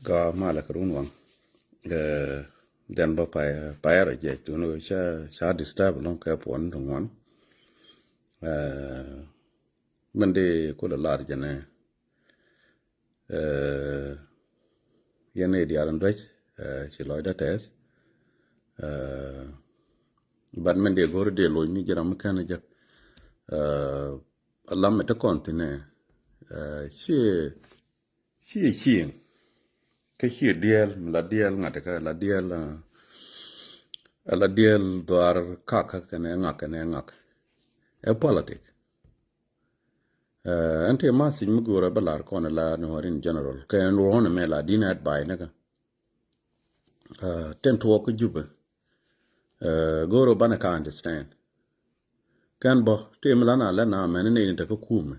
ก็มาละกรุนวังเดินบ่ไปอะไรเจ๊ตัวนู้นชาดิสตาบลงแค่ปวนตรงนั้นมันได้คนละลาดจันเนี่ยยันเนี่ยเดียรันด้วยชิลอยดัตเตสบัดมันได้กอร์เดลอยนี่จรามักันจักลำเมตะคอนติเนี่ยชีก็ชีเดียลละเดียลงัดก็ละเดียลตัวคักกันเนี่ยงักpoliticอันที่มาสิมกูระเบลาร์คอนละนูริน general ก็อันรู้นะเมล่าดีนัดไปนะคะเต็มทัวร์ก็จุบกูรู้บ้านก็ understand กันบ่ที่มันละนะมันนี่นี่ตะก็คุ้ม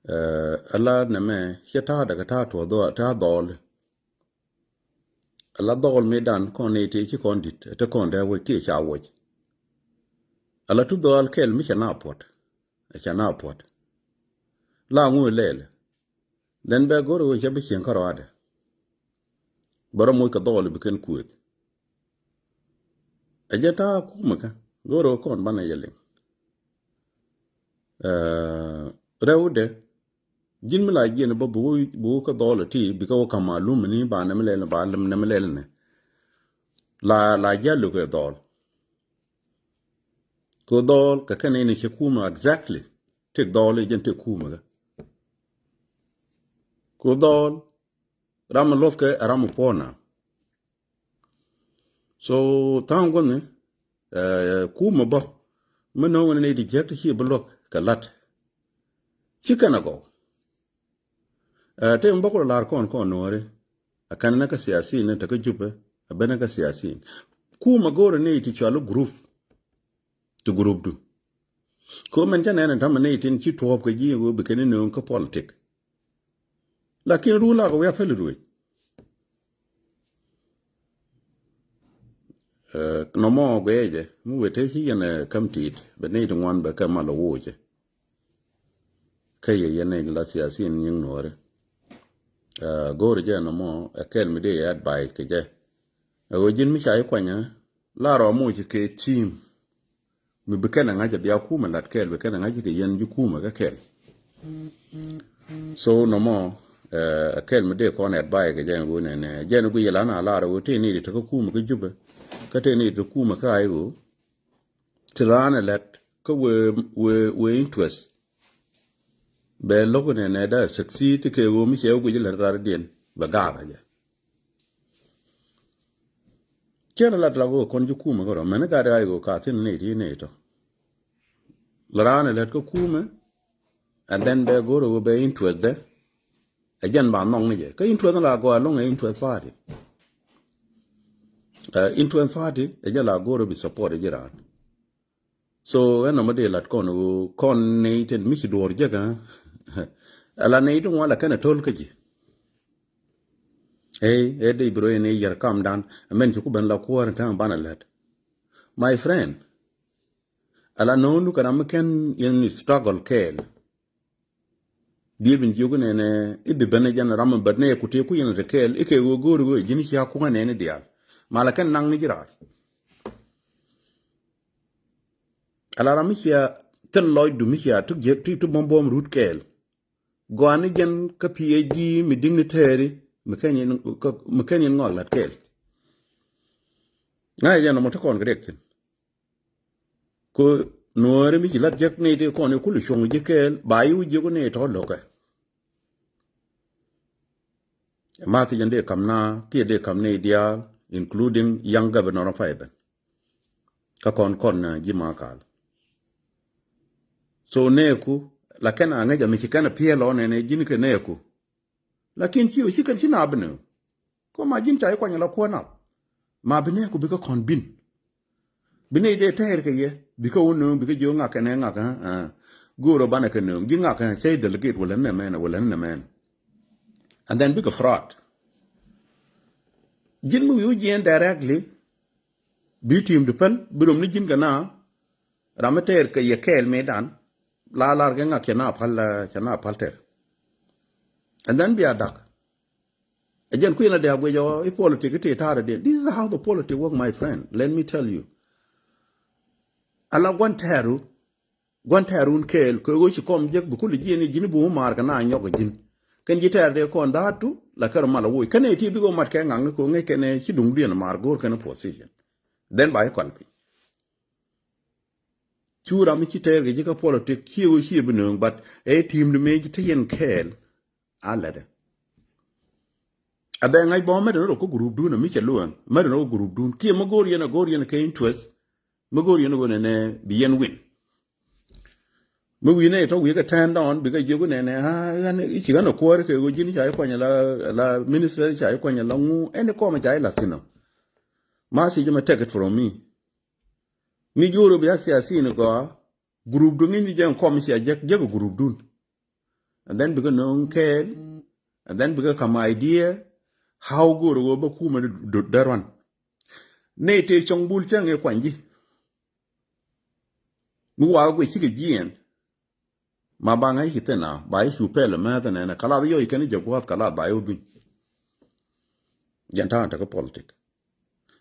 alla neme hita daga ta to do ta dol alla dol medan kon ne ti ki kon dit te kon da we ki cha wo alla tu dol kel mi chana pot la ngu lele den be goro we chabe chen karade bara mo ka dol bi ken kuet ajata kumaka goro kon bana yele rewde jin mi la jin ba bu ka dol ti bi ka ka malum ni ba na mele ba lam na mele ne la jalu ka dol ko dol ka kan ni ke kuma exactly tek dol jin te kuma ga ko dol ram lof ka ram pona so tango ne kuma ba meno ne di jekti hi blok ka lat chikana go te mbako lar kon nore akan na ka siyasi ne ta ka jupe abena ka siyasi kuma gore ne ti chalo group du ko men jana na tam ne tin chi top ka ji go be ken ne ka politic lakin rula go ya fel ruwe no mo gweje mu wete hi yana kamtit be ne to wan ba ka malo woje kai ye ne la siyasi yin nore gore je no mo akel mi de ad bai ke je o jin mi chai kwanya la ro mo ji ke team mi bekena ngaje bia kuma lat kel bekena ngaje ke yen ju kuma ka kel so no mo akel mi de kon ad bai ke je go ne je no gu yela na la ro te ni to kuma ke jube ka te ni to kuma ka ai go tirana lat ko we interest be logo ne da succeed ke go mi che go jila rar den ba ga ga ja kera la go kon ju kuma go men ga da go ka tin ne to larane let ko kuma and then be go be interest de ajan ba nong ne je ka interest la go long interest party interest party ajala go bi support jiran so eno ma de lat kon ne ten mi ci dor je ga ala ne to wala kana tol kaji de bro ne yar kam dan men ci ku ben la ko ta bana let my friend ala no nu kana mken in struggle kel bin jogu ne ibe bana jan ram bad ne ku te ku yin kel ike go go jini ci ku ne dial mala kan nang ni jirar ala ramia tel loy du mia tu je tu bombom root kel goani gen ka phd mi dignitary mekani ngol lat kel na ya no mota kon grektin ko noore mi lat jek ne de kon ku lu shong je kel bayu je ko ne to loka ma ti jande kamna ki de kamne dia including young governor of Iban ka kon ji makal so neku lakana ngaja mikikana pia lo ne jini ke neku lakin chiu chikan china abne ko ma jin chai kwanya la kona ma bine ku bika kon bine de ter ke ye bika wono bika jo ngaka ne ngaka guro bana ke no gi ngaka say delegate wala ne men and then bika fraud jin mu yu jien directly bi team de pel birom ni jin gana ramater ke ye kel medan la larga nga kena pal ter and then be adak Again, Queen of the Aguayo, politics, this is how the politics work, my friend. Let me tell you. Ala Guantarun Kale, Kogoshi come Jack Bukuli Gini, Jinibu Mark and I Yogajin. Can you tell the con that too? Like a Malawi. Can it be go Markang and Kong can a Shidungri and Margot kind of position? Then by a colby. Chura Michiter, Jika politics, Q she benung, but a team to make tea and Kale. A letter. A bang I bomb at a local group doon a Michaluan, Madano group doon, Kimagorian a Gorian came to us, Magorian going to be and win. We need to we get turned on because you're going to each gun of quarter, Eugene Chaiquanya, la minister Chaiquanya Longu, and the comment I Latino. Marcy, you may take it from me. Me, you will be as I see in a go, group doing the young commissioner Jack group doon. And then become known care, and then become idea how good over Kuma do that one. Nate Chong Bulchang a Quanji. Mua we see again. Mabanga hitena by Supel Mathan and a Caladio, you can just walk a lot by Udi. Jantan take a politic.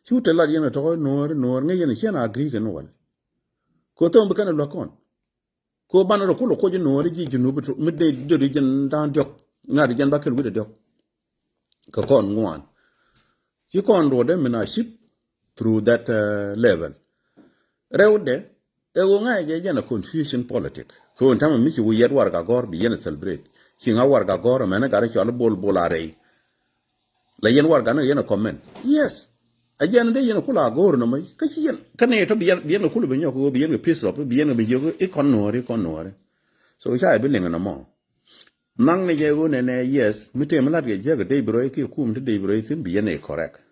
She would tell her, nor Nayan Greek and one. Coton began a lock on. Co banner of Kolo Kojan or Region midday the region down jock, not region bucket with a dog. Cocon one. You can't row them in a ship through that level. Round there, there will not a confusion politic. Ko in time Miss we yet work a gore be yen celebrate. King our work a gore a man got a bol array. Layan work an yen a comment. Yes. Again, they yen a pull a gore no me. Can it be a cool bin you be a piece of be a econore. So which I building no more. Nang me jagun and yes, Mitemalad jag a day break you cum to day breaking be a correct.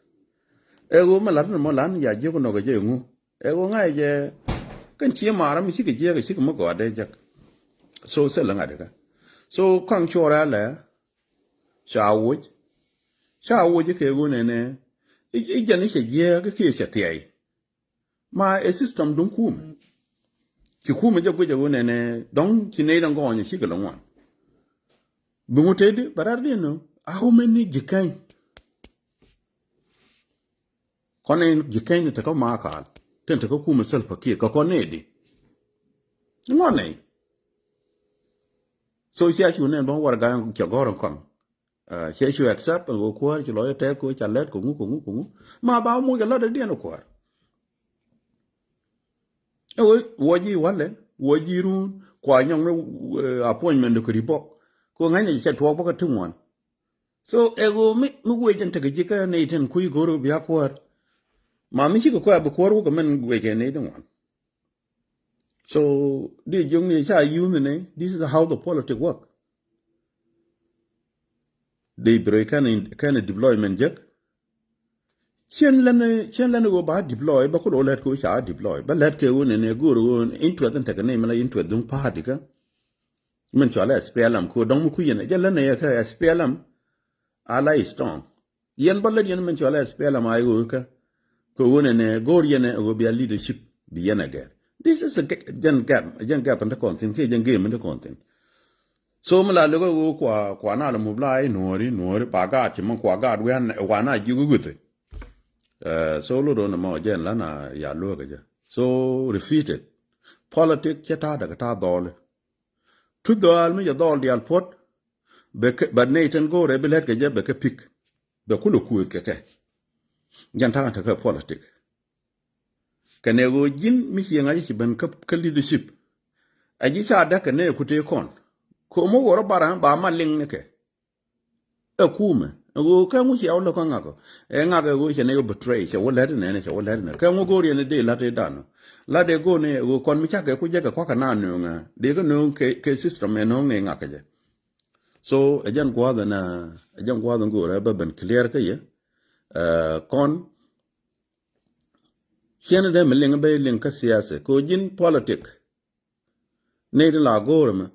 Ego Malatin Molan ya Jogonoga Jamu. Ego I can cheer Maram, she could jag a chicken mogade jack. So selling at so Kang Chorale, Shawwood you can win and a janish a year, a case at the my system don't coom. You coom a job with a win and a don't Canadian go on your chicken one. Bumuted, but I didn't know how many you can. Conan you can't take a marker, tend to go coom myself a kid, Coconedi. One. So she actually never what a guy on Jagoran come. She should accept and go quar, you lawyer take which I let go. Ma bow more a lot of dinner quar. Oh, what ye wale, what ye roon, quite young appointment to Kuribok. Go hang said 12 to 1. So, ego make me wait and take a jigger, Nathan, kui go to be awkward. Mammy, she could quite a quarter of a man wake and Nathan one. So, the young human, this is how the politics work. They break kind of deployment jack. Chen Lena go by deploy, but could all let go shall deploy. But let go in and a good into it and take a name and into a dung party. Mental SPLM, could don't queen, a jelena SPLM, I lie strong. Yen Baladian mental SPLM, I work. Go win and a Gorian will be a leadership, be again. This is a young gap in the content, young game in the content. So Malago Quana Mublai, Nori, Bagat, Monquagad, when you with it. So Lord on the more gen lana ya logaja. So defeated. Politics chatata gata dole. To the alme ya dol the alport, but Nathan go rebelet gaja beke pick. The Kuluku keke. Jantata politics. Can they go jin missing a ban cup leadership? A jisha deck and never could take on. Como or baran ba maling neke. A kume, a go come with your look on ago. And I go and never betray, shall let in any shall let in a come go in a day latte done. La de go near go con michaka could jack a quackanan, they go no case system and only nakaja. So a young guadan go rubber and clear kaya. Con Siena de Melinga Bay Linka Siasa, Kojin politic. Nade la gorma.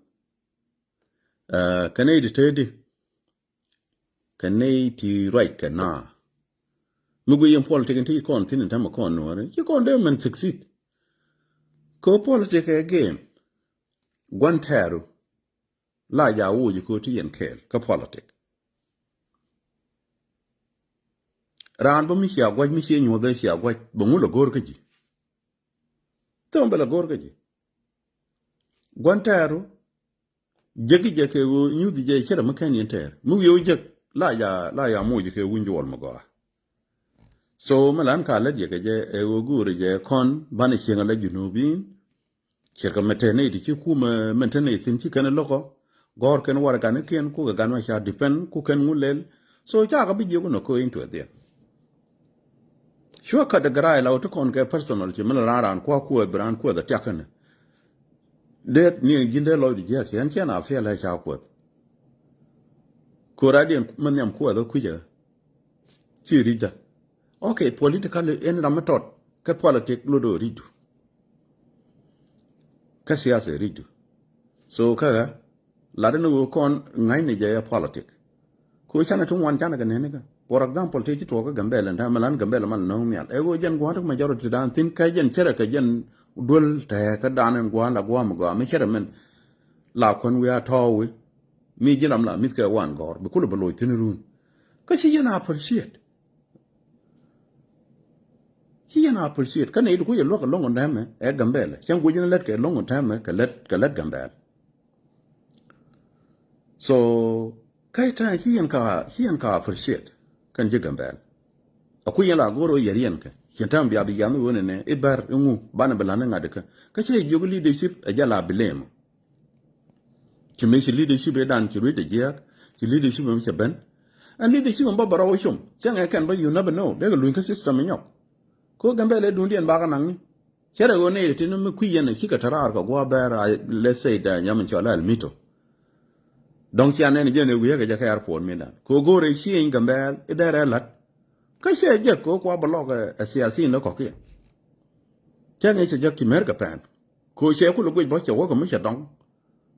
Canadi teddy. Canadi right cana. Muguyan politic and tea continent, I'm a corner. You can't them and succeed. Co politic again. Guantaru. La ya wo you go to and care. Co politic. ran bo mi sia gwaj mi sia nyo de sia gwaj bo ngulo gor ka ji to mbela gor ka ji gwantaro jegi je ke wo nyu di je chera makan enter mu yo je la ya mo je ke wunjo wal mago so malan ka la je ke je e wo gure je kon bana chenga la junubi cheka metene di ki kuma mentene tin ki kana loko gor ken war kan ken ku ga gan ma sha depend ku ken ngulel so cha ka bi je ko no ko into there sure ka de gra la to kon ke personal je mala ran ko ku bran ku da takane det ni jinde lo di je ken ken a fe la cha ko radien man yam ku da ku je chi rija okay politically en ramatot ke politic lo do ridu ka siyasa ridu so kaga ladan wo kon ngai ne je politic ko chana tun wan chana ga ne ga for example te to ga gambele nda malan gambele man no mial e go jen gwa to majority dan tin ka jen chere ka jen dol ta ka danen gwa la gwa mo ga me chere men la kon we atawi mi jinam la mit ka wan gor be kulu boloy tin run ka chi jen appreciate chi jen appreciate ka ne du ko ye lo ka longo ndame e gambele chen go jen let ka longo ndame ka let gambele so kai ta chi jen ka appreciate kan je gambel aku yela goro yerien ka yentam bia bi yamu wona ne ibar ngu bana belana ngade ka che jogo leadership a jala bilem ki me leadership e dan ki rite je ki leadership me che ben and leadership mba barawo shum changa kan ba you never know de lu ka system nyok ko gambel e dundien ba kan ni chere go ne tin me ku yena ki ka tarar ko gwa bara let's say da nyam chola al mito donc si ane je ne wiye ga ka airport milan ko gore shi en gambel e dare lat ka she je ko kwa blog e siasi no ko ke changa che je ki mer ka pan ko she ku lu bo che wo ko mi che dong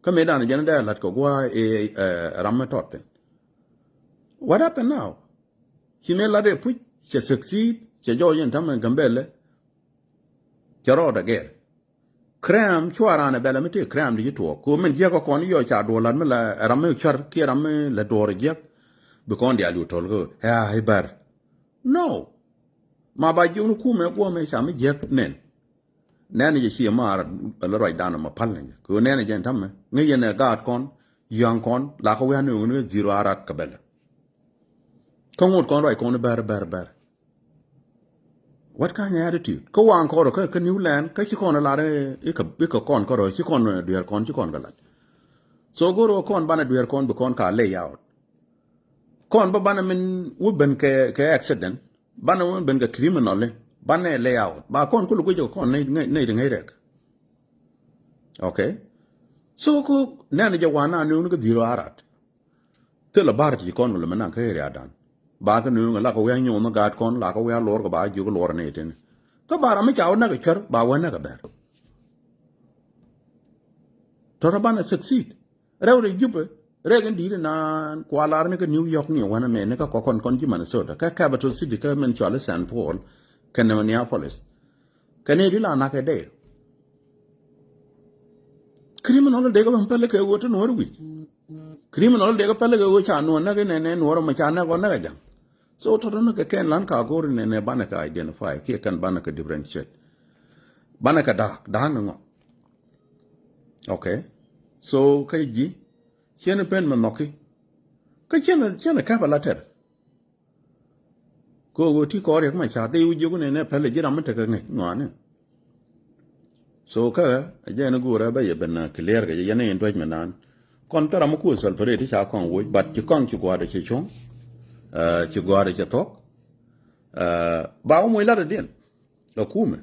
ka me dan je ne dare lat ko gwa e ramatot what happened now ki me la de pu che succeed che jo yen tam gambel che ro da ger kram chwara na bela mete kram di to ko men je ko kon yo cha do lan mala ram char ki ram la do je be kon di alu tol go ha ibar no ma ba ju ku me ko me cha me je nen nan je chi ma la roi dan ma pal ne ko nen je tam ngi ye ne ga kon yang kon la ko ya no ne zero arat ka bela ko ngot kon roi kon bar what kind of attitude ko wan ko ro ka new land ka chi kon la re e ka kon ko ro chi kon duer kon chi kon galat so go ro kon bana duer kon be kon ka lay out kon ba bana min wo ben ke accident bana wo ben ga criminal bana lay out ba kon ko lu go kon nei de ngai rek okay so ko nana ja wana nu ga diro arat te la bar ti kon lu mena ka ri adan ba ka nu la ko ya nyu no gat kon la ko ya lor ko ba ju ko lor ne tin ka bara mi chaw na ka char ba wa na ka ber to bana succeed rew de jupe regen di na kwalar ne ka New York ni wana me ne ka kon ji Minnesota ka capital city ka men chale St Paul ka ne Minneapolis ka ne dila na ka de criminal de ga ban pele ka wo to no wi criminal de ga pele ga wo cha no na ga ne no ro ma cha na go na ga jam so to no ka ken lan ka gor ne bana ka identify ki kan bana ka differentiate bana ka da no okay so kai ji chene pen ma noki ka chene ka bala ter ko go ti ko re ma cha de wu ju ne pele ji ram ta ka ngai ngane so ka je na go ra ba ye ben clear ga ye ne endoj manan kon tara mu ku sal pare ti cha kon wo bat ti kon ti gwa de chi chong ci gore ci tok ba mo ila de den o kume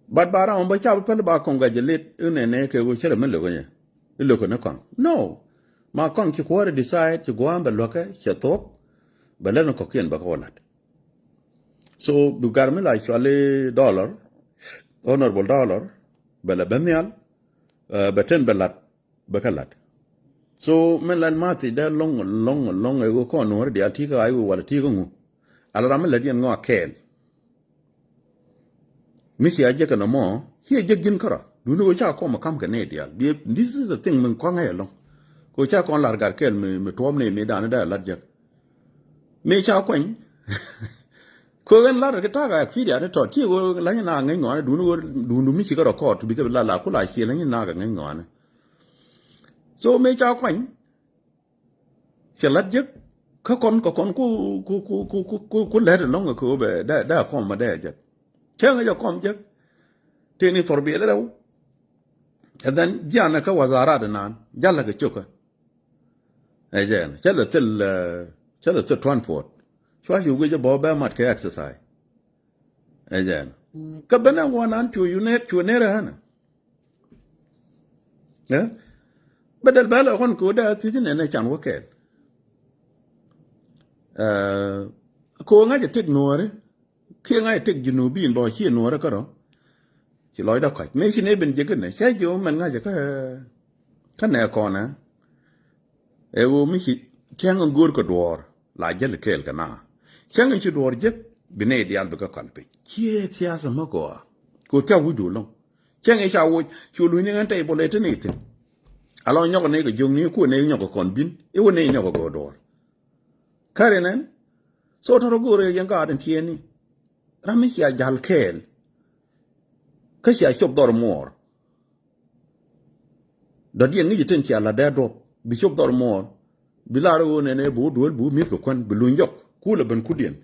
bad bara on ba cha pel ba kon ga jelet ne ke go chere men lo go ne lo ko ne kon no ma kon ci ko decide ci go amba lo ka ci tok ba le no ko ken ba ko lat so bu garme la chale dollar honorable dollar bala banyal baten balat bakalat so men lan mati da long e go kon wor di altika ay wala tigo ngu ala ram la dien ngo ken misi aje kana mo hi je gin kara du no cha ko ma kam ka ne dia this is the thing men ko ngay long ko cha kon lar gar ken me tom ne me dan da lat je me cha kwen ko gan la ka ta ga ki ya to ti go la na ngai ngwa du nu mi chi ga ko tu bi ga la ku la chi la na ga ngai ngwa so me cha kwani sẽ lát giấc các con có lẽ là nó người cô về đã con mà đã giấc chứ người cho con giấc thì này thổi bia đâu then giờ này cái wazara đó nè giờ là cái chỗ cái giờ chắc là từ transport cho dù cái bỏ bê mặt cái exercise giờ cái bên nào quan anh chú nè ra nè bắt đầu bây giờ con cô đã thì cái này chẳng có cái cô ngay chỉ Nuer khi ngay thích Junubin bỏ khi Nuer cái đó chỉ nói đâu phải mấy khi này bên dưới cái này sẽ vô mình ngay chỉ cái này còn á em mấy khi chẳng có gùi cái đồ lại giờ là kêu cái nào chẳng có chỉ đồ chứ bên này đi ăn được cái con bị chia chia sao mà cô theo vui đủ luôn chẳng có sao chú lui những cái bộ lệ thế này thì alo nhóc này cái dùng này cô này nhóc cái con bin yêu này nhóc cái đồ kare nen so toro gore yang garden tieni rami ya jal kel ka ya shop dor mor da di ngi ten ya la da drop bi shop dor mor bi la ro ne bu dol bu mi ko kon bi lu njok ku la ben ku dien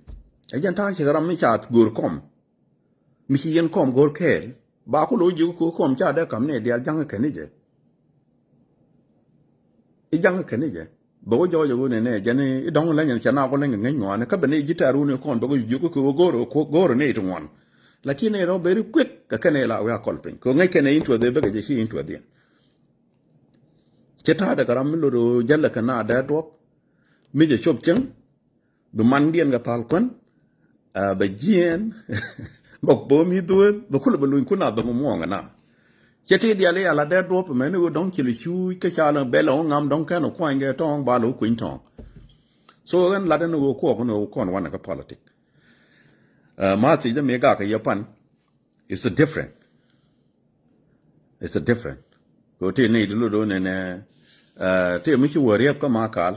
e jan ta ci rami cha gor kom mi ci yen kom gor kel ba ko lo ji ko kom cha da kam ne dia jang ke ni je e jang ke ni je bo jo jo ne jani dong la nyen chana ko lenga ngai ngwan ka bene gitaru ne kon bo ju ko goro ne to ngwan lakini ro very quick ka kane la wa kolpin ko ngai kane into the bega je into the cheta da garam lo jalla kana da drop mi je chop chen be man dien ga tal kon ba jien bok bo mi duel bo ko lo lu kuna ba mo ngana cheti dia le ala da drop me no don kilu chu ka cha la belo ngam don ka no kwang ge tong ba lo kuin tong so gan la no ko no kon wan ka politics ma ti de me ga ka yapan it's a different ko ti ni du do ne te mi chu wariap ka ma kal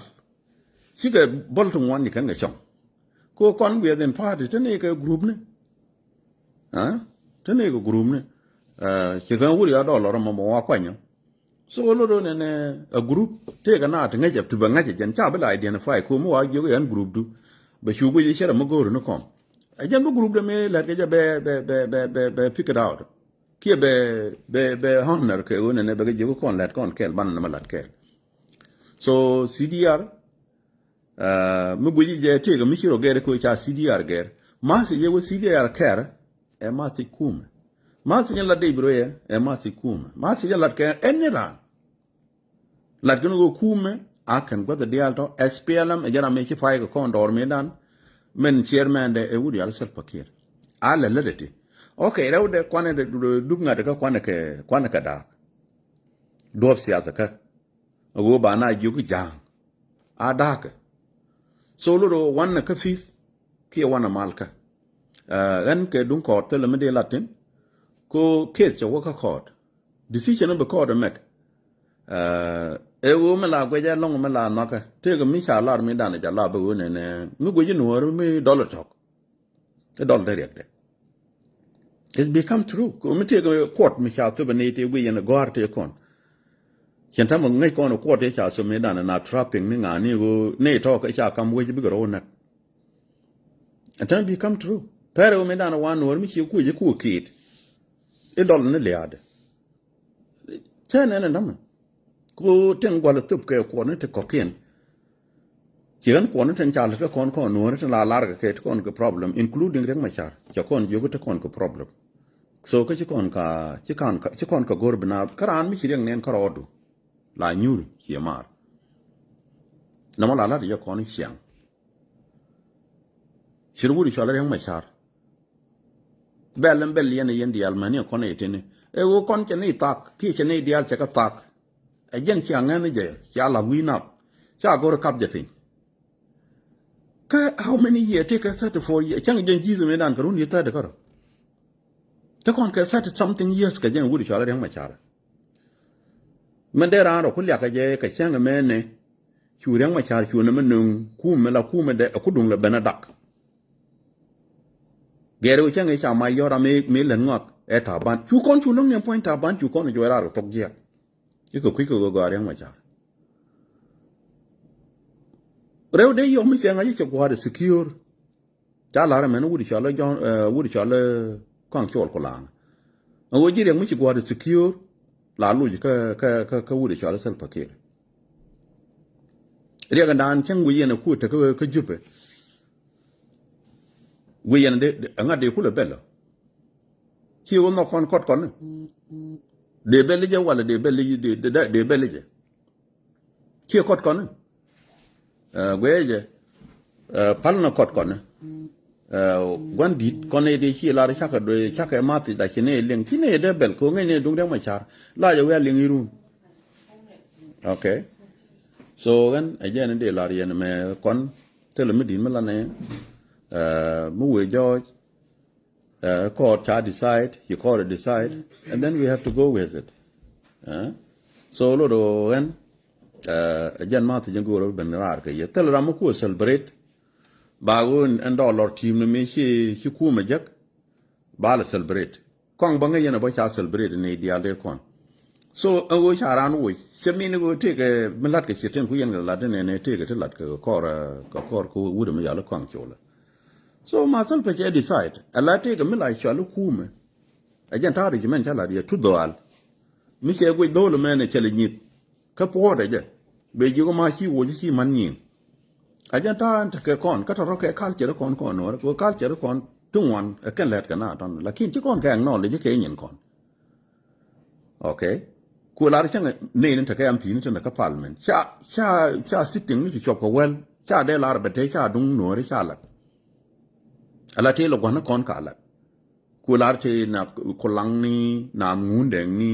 si ga bol tu wan ni kan ga chong ko kon we den party te ne ka group ne te ne ko group ne chỉ cần vui ở đó là mà mua quay nhá, số lượng đó này group thế cái nào thì ngay chụp bằng ngay chỉ chân cha bên lại điện phải cô mua ở dưới cái group đó, bây giờ bây giờ mà gọi nó còn, ấy chân group đó mới là cái be pick it out, kia be honor cái này bây giờ con lát con kẹt ban mà lát kẹt, so CDR mới bây giờ thế cái mấy cái rồi cái cha CDR cái, mà sẽ giờ CDR care, em mà sẽ cum Masi la de bro ye e masi kuma masi la ke enira la gnu kume akan go the dialto SPLM e jana me ki fay ko ndor me dan men chairman de e wudi al sel pakir ala ledeti okay rewde kwane de dubnga de ka kwane ka da do siyasa ka go ba na jugu jang ada ka solo ro wanna ka fis ki wana malka ran ke dun ko tele me de latin ko case jo ka court decision of the court make e wo me la gwe ja long me la no ka te ko mi sha lar mi dan ja la bu ne mi gwe ji no mi dollar talk the dollar direct it's become true ko mi te ko court mi sha to bene te gwe ne gwar te kon chen ta mo ngai ko no court te sha so mi dan na trapping ni nga ni go ne to ka sha kam we ji bi ro na and then become true pero mi dan wan no mi chi ku ji ku kit e dol ne liade chene ne ndam ko ten gwala tup ke ko ne te kokien chen ko ne ten chal ke kon ko no ne la lar ke kon ko problem including rek machar ja kon jogo te kon ko problem so ko ci kon ka gorbna karan mi ci reng nen karodu la nyur ci mar na mo la ya kon xiang shirburi chala reng machar bel yen di almania kon etene e wo kon che ni tak ki che ni dial che ka tak e jen chi angen je cha la wina cha go kap je fin ka how many years take us 34 years chang jen jizu me dan karun yita de karo te kon ka sat something years ka jen wuri chala reng machara men de ran ro kulya ka je ka chang me ne chu reng machar chu ne men ku me la ku me de ku dung la benadak gere chang e cha mai yora me len ngok e ta ban chu kon chu long ne point ta ban chu kon jo ra ro tok je ko ku ko go ari ma cha rew de yo mi senga ye ko de secure cha la ra men wudi cha la jon wudi cha la kon chol ko lang wo ji re mi ko de secure la lu ka wudi cha la sel pakir re ga dan chang wi ye na ku ta ka jupe wi ye na de nga de ku le bella ki wo no kon kot kon de belle je wala de belle de belle je ki kot kon gweje pal na kot kon gwandit kon e de ki la ra chaka do chaka mati da kine len kine de bel ko ngene dung de ma char la ya we len irun okay so gan again de la yen me kon tele me din mala ne mu we george court cha decide you court decide and then we have to go with it so lo do gan again mati jango ro ben rar ke ye tele ram ko celebrate ba gun and dollar team ne me chi ku ma jak ba la celebrate kong ba ngene ba cha celebrate ne dia de kon so wo charan wo chemi ne go te ke milat ke chiten ku yen la de ne te ke lat ke kor ko wude me yalo kon chola so ma sal pe che decide ala te ke mila chalo kume ajan ta regimen chala dia tu doal mi che go do le mene chele nyit ka po de je be ji go ma chi wo chi man nyin ajan ta ke kon ka to ke kal che kon no ko kal che kon tungwan ke let ka na ton lakin chi kon ka no le je ke nyin kon okay ku la chang ne nin ta kayam tin ta ka parliament cha sitting ni chop ko wel cha de la ba te cha dung no ri cha la ala te lo gona kon ka la ku la te na ko lang ni na ngun deng ni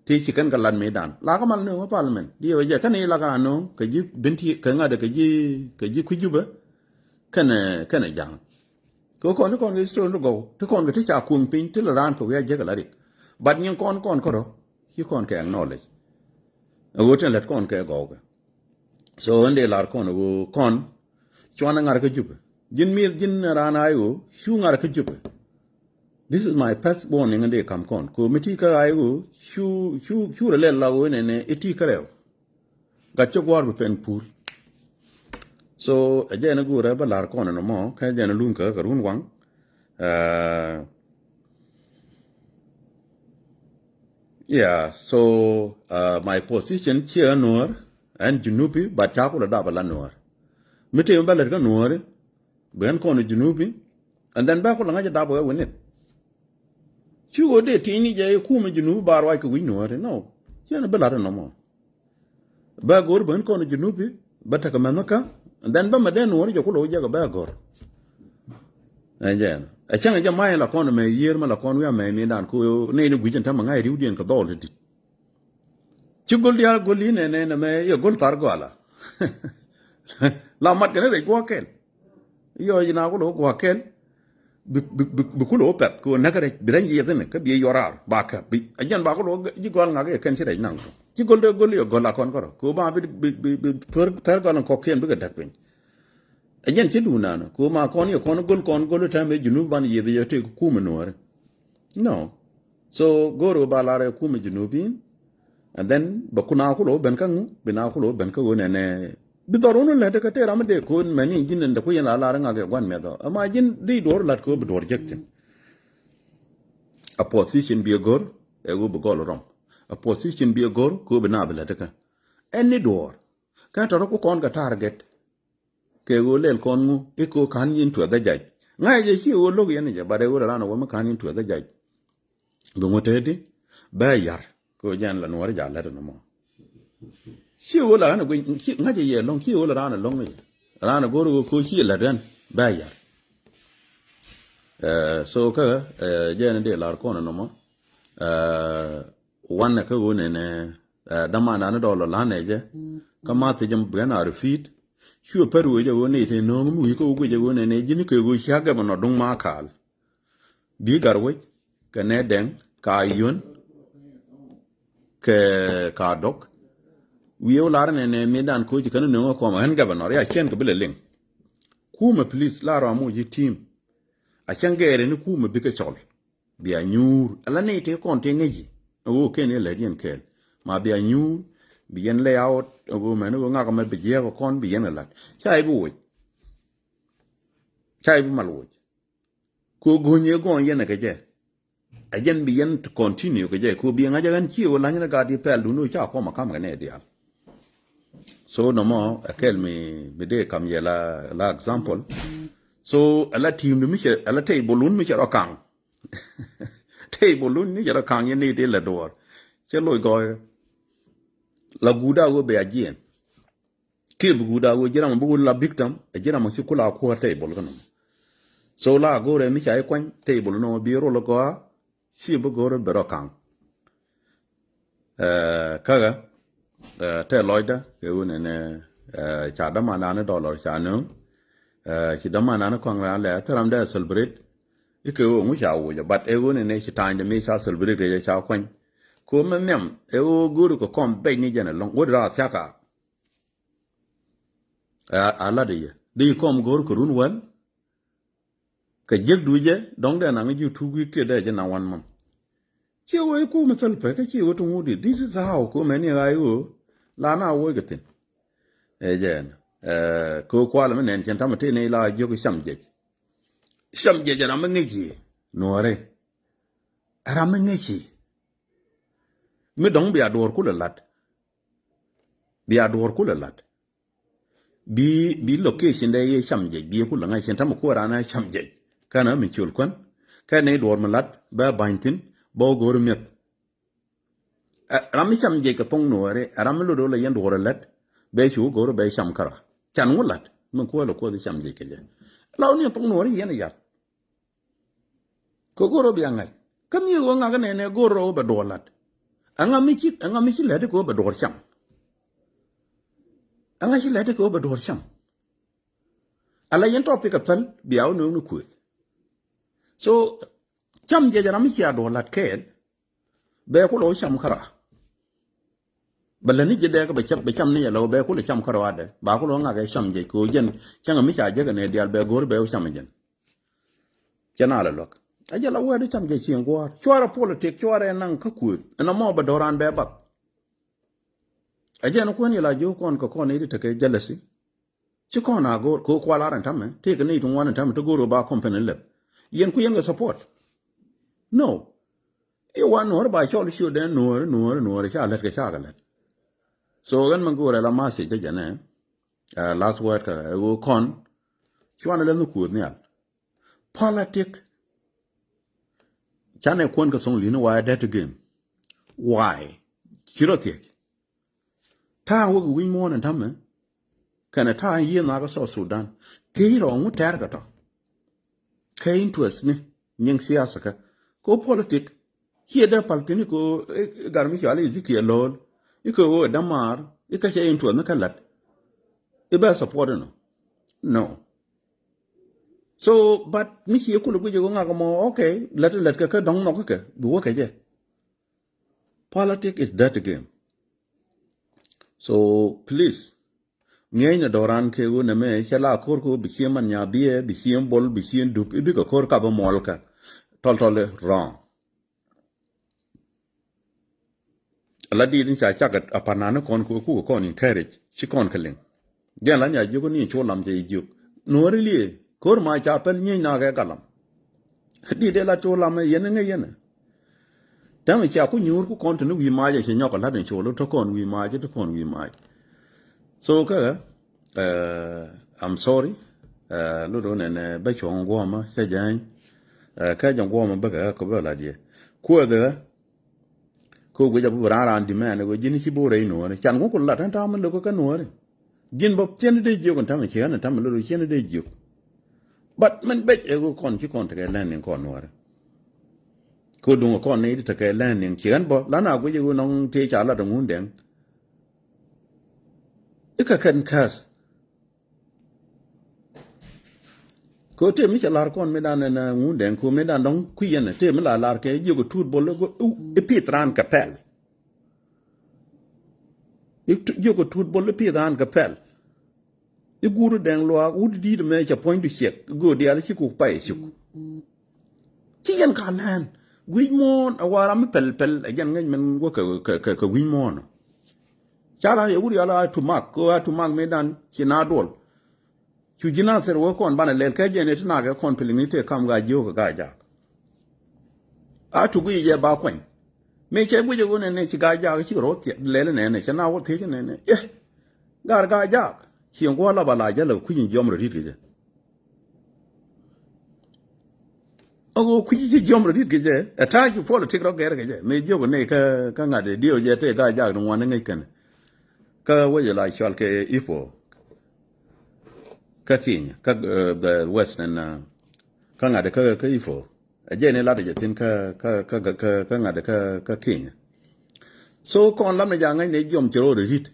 ti chi kan ka lan medan la ka mal no parliament di we je kan ni la ka no ka ji binti ka nga de ka ji ku ju ba kan jang ko kon ko ni sto ndo go to kon ga ti cha kung pin ti la ran ko ya je ka la ri bad nyin kon ko ro ki kon ke acknowledge wo ten let kon ke go so ande lar kon wo kon chwana ngar ka jupe jin rana ayo shu ngar ka jupe this is my first warning ande kam kon ko miti ka ayo shu le la wo ne eti karew ga chogwar bu pen pur so ajena go ra ba lar kon no mo ka jena lun ka run wang yeah, so my position here Nuer and Junubi, but Chakula Dabala Nuer. Mite Mbala Nuer, Ben Kono Junubi, and then back on Naja Dabo win it. Chu go de Tini Jay Kuma Junubi bar like we Nuer, no. Yana Bella no more. Bagor Ben Kono Junubi, Batakamanoka, and then Bamadan Nuer Yakulo Jaga Bagor. And then a chang a mile upon me year malacon we are made and co native Wijan Tamanga Rudian Kadolity. Chuguldia Golin and a may a good Targola. La Matgana Guakel. You're in our Guakel. Bukulo pet, go nagare, bring ye then, could be your hour, back up. A young Bakulo, you go on a country now. You go to Gully or Golacon, go back with Thurgon and cocaine bigger tapping. Again, Chidunana, Kuma Conny, Conagul, go to time, Junuban, ye the take Kumanor. No. So go to Balara Kuma Junubin, and then Bakunakulo, Benkangu, Benakulo, Benko, and Bidorun let a cateramade, could many gin and the Queen Alaranga one mother. Imagine the door let go but rejection. A position be a girl, a go go wrong. A position be a girl, go be nabilatica. Any door. Can't a rock on the target. Ke go len kongu iko kan yin to da jaj ngai je chi wo log yen je bare wo rana wo ma kan yin to da jaj do ngotedi ba yar ko jan la no ja la no mo chi wo la na go chi ngai je ye long chi wo la rana long ni rana go ro ko chi la dan ba yar so ka je ne de la ko no mo wan ka wo ne da ma na do la ne je kama te jam bena refit Sure, Peru, you won't eat no we go with you and a Jimmy go shagam or don't markal. Big Garway, Canadang, Kayun, Kardok. We all are in a medan coach, you can know come and governor. I can't be a link. Kuma police, Lara Moji team. a changere ni ku me bika chol bia nyur ala ne te kon te ngeji o ken le dien kel ma bia nyur bien layout o me no nga ko me bije ko kon bien la chai bu malu ko gonye gon yene ke je ajen bien to continue ke je ko bi nga jagan chi o la ni ga di pel du no cha ko ma kam ne dia so no mo akel me bede kam ye la example so ala team mi che ala tay bolun mi che ro kang tay bolun ni jara kang ye ni de la dor che loy go la guda go be ajien ke bu guda go jira mo bu la victim e jira mo kula ko tay bol gano so la go re mi cha kwan tay bol no bi ro lo go si bu go re bero kang kaga te loida ke une ne cha da mana ne dollar cha no ki da mana ne kwang la le taram da celebrate ike o mu cha wo ja but e une ne chi tan de mi cha celebrate ya cha kwan ko me mem e o guru ko kom be ni jana long wo ra cha ka ala de kom gor ko run wan ka jeg duje dong da na ngi tu gi ke da jana wan mam chi wo ku ma sal pe ka chi wo tu ngudi this is how ko me ni ga yo la na wo ga tin e jen ko kwa la men chen tamate ne la jo ko sham je jara ma ngi ji no re ara ma ngi ji mi dong bi ador ku la lat bi location da ye sham je bi ku la ngai chen tam ko ra na sham je kana mi chul kon ka ne dor ma lat ba bantin bo gor met ram sham je ka tong no re ram lo do la yen dor lat be chu gor be sham kara chan ngulat mun ko lo ko sham je ke je law ni tong no re yen ya ko goro bi angai kam yi wo nga ne goro ba do lat anga mi chi le de ko ba dor cham anga chi le de ko ba dor cham ala yen topic ka pal biaw no ku so cham je jara mi chi do lat kel be ko lo cham kara balla ni je de ka be cham ni ya lo be ko lo cham kara wade ba ko lo nga ga cham je ko jen changa mi cha je ga ne dial be gor be cham jen chana la lok ajala wadi tam je chien gwar chwara politik chwara nan ka ku na mo ba doran be bat ajana ko ni la jo kon ko kon ni te ke jalasi chi kon a go ko kwala ran tam te ke ni tun wan tam to go ba company leb yen ku yen support no e wan or ba chol shu den no cha let ke cha ga let so gan man go la ma se de jana last word ka go kon chwana le no ku ni al politik chane kwon ka song lino why that again why kirotie ta wo wi mo na tamme kana ta yi na ga so Sudan ke ro mu tar ga to ke interest ni nyeng siyasa ka ko politik hieda paltini ko garmi ko ale zikie lol iko wo damar ika che into na kalat iba support no so but mi chi ko lu go nga ko mo okay let ka dong no ka du wo ke je politics is that game so please ngey na doran ke wo na me chala kor ko bi man nya bie bi bol bi dup ibi ko kor ka ba mol ka tol wrong ala di din cha chagat apana na kon ko encourage chi kon kalen gen la nya jugo ni cholam je juk no really kor ma cha pen ni na ga kalam di de la cholam yen nge yen dam cha ku nyur ku kon tu wi ma je che nyok la den cholo to kon wi ma je to kon wi ma so ka I'm sorry lo do ne ba chong go ma cha jan ka jong go ma ba ka ko ba la die ko de ko go ja bu ra ran di man go jini chi bo re no ne chan ko la tan ta man lo ko ka no re jin bob chen de je kon ta me che na ta man lo chen de je but man bet e go kon chi kon te ga lan ni kon no re ko dung kon ne te ga lan ni chen bo la na go je go nong te cha la dong hun den ika kan kas ko te mi cha lar kon me dan na hun den ko me dan dong ku yen te me la lar ke je go tut bo lo go e pitran kapel yo ko tut bo le pitran kapel I guru dang lo would did me a point to check go the other chiku pay chuk. Chian can hand. We mourn a war am pel a young man work a win mourn. Chala would allow to mark go out to mark me done chinadol. Chujina said work on banner kajan it naga compilate come guy yoga guy jack. I to be a backwen. Make a good one and nature guy jack, she wrote Lennon and it's an hour taken and eh. Gar guy jack. She and Walla Bala yellow queen geometry. Oh, queen geometry, a time you fall a ticket of Garriga, made you make a kanga de deal yet a guy jack and one and Ka way like Shalke Ifo. Katin, the Western kanga de Ifo. A jenny ladder tin kanga de king. So con Lama Yang and a jump your read.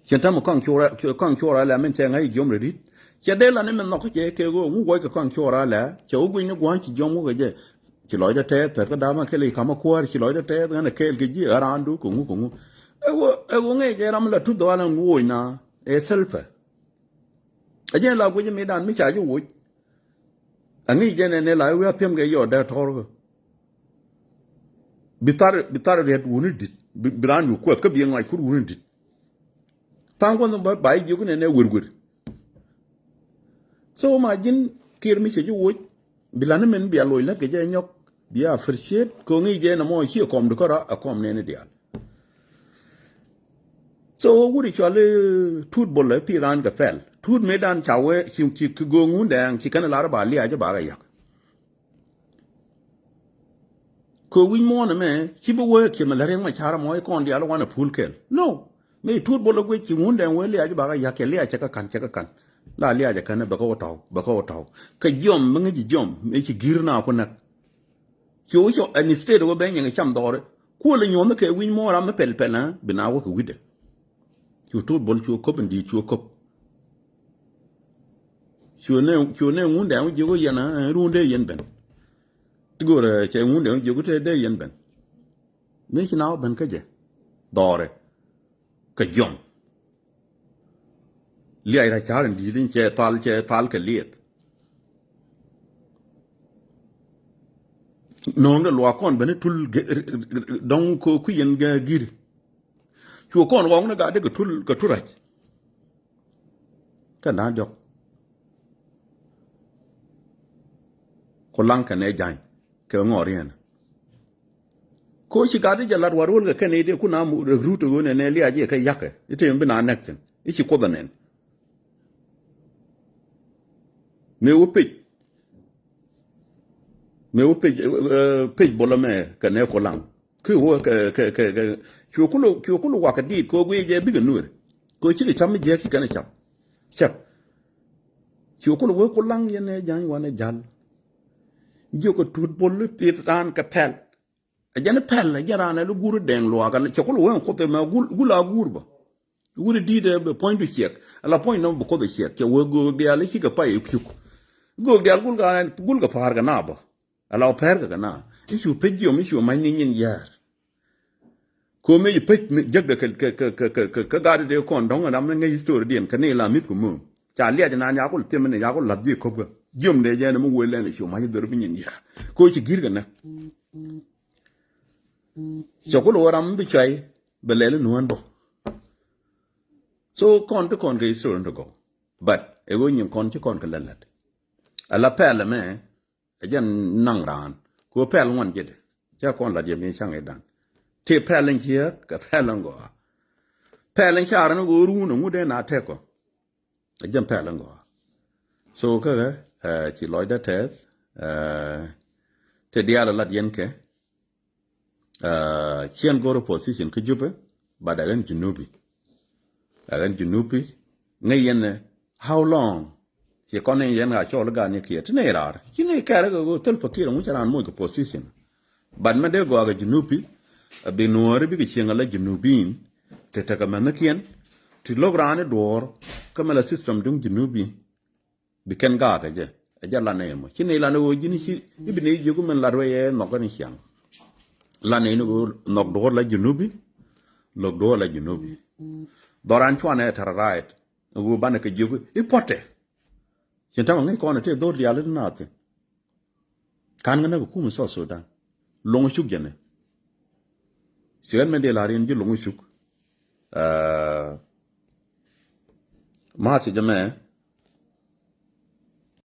Chantamo conchora lamenting a jump read. Chadela name and knock a go, who work a conchora la, Chowing a guanchi jump over. Chiloida te, Perkadama Kelly, Kamaquar, Chiloida te, and a Kelgi around Kungu. I won't get Ramla $2 and woina, a sulphur. Again, like what you made on Micha, you would. And again, and I will pim get your death horror. Bitar had wounded it. Brand you quite being like could wound it. Thank one about by you and a wood. So, my gin, Kir Micha, you would. Bilanaman be a loyal like a jayok. Be a first shit, going again a more here come to Cora, a common any deal. So, what is your tooth buller, Piran Gafel? Tooth medan chawe, she could go wound and she can allow Bali Ajabarayak. Could we mourn a man? She be work him and let him my charamoy con the other one a pool kill. No, may tooth buller which you wound and well Ajabarayak, Lia check a can. La Lia can a bacotau. Kajum, Mangy Jum, make you gear now. She also, and instead of obeying a sham door, cooling you on the win more on the pelpena, be now work with it. You told Bolt your cup and did your cup. Your name wound down, you go yana, and ruined a yen ben. To go to a wound down, you go to a day yen ben. Make now ben kaja. Dore. Kajum. Lia char and didn't chair talca liet. No, the Luacon Benetul don't co queen gir. You con wong the guy go to right. Can I joke? Colanca ne jine, Kangorian. Co she got it a lot warul the Canadian Kunam the root to and Elia Yaka. It ain't been an accent. It's your covenant. Me pig bolame can echo lang. Kukulu walk a deed, go away a big Nuer. Go chill it, some jackie can a chap. Chap. Kukulu work along in a young one a jal. You could put bullet pit and capel. A janapel, a yaran, a guru dang log, and a chocolate won't put them a gula gurba. Would a deed a point to check, a la point number called the check, you will go the Alishika pay you. Go the Alguga and Gulga Parganaba. Allow Pergana. If you pick your mission, my Indian yard. Come you pick Jug the Kagadi de Condong and I'm a story and Canela Mikumu. Charlie and Ayakul Tim and Yakul Labdi Cover. Jim de Janum will lend you my Dominion yard. Coach Girgana. Chocolo Ram Bichai, Belel Nuando. So con to con is to go. But a winning con to con Kalat. A la pelle me, a jan nang ran, go pel one jet. Jacon la Jimmy Changadan. Take pelling here, a pellango. Pelling Sharon go roon and would not take her. A jump pellango. So, she loida test, te diala la yenke, she and go to position, could you but I went to Nubi. I went to Nubi, Nayan, how long? She conning yen a show gun here to Nera. She may carry go tell Pakir which are on more position. But Made go a Junupi, a Benuari because a legend Nubin, to take a mannequin, to log round a door, come a system doing Junubi. Becan Gaga, a jala name. She nail an old Jinishi, even a Juguman Larway, not young. Laneno knock door like Junubi, look door like Junubi. Doranchuan at her right. go bana ke jogo ipote chen tama ngai ko na te do dia le na te kan ngana ko kuma so Sudan longo chuk jene sigan men de la rin ji longo chuk ma se jame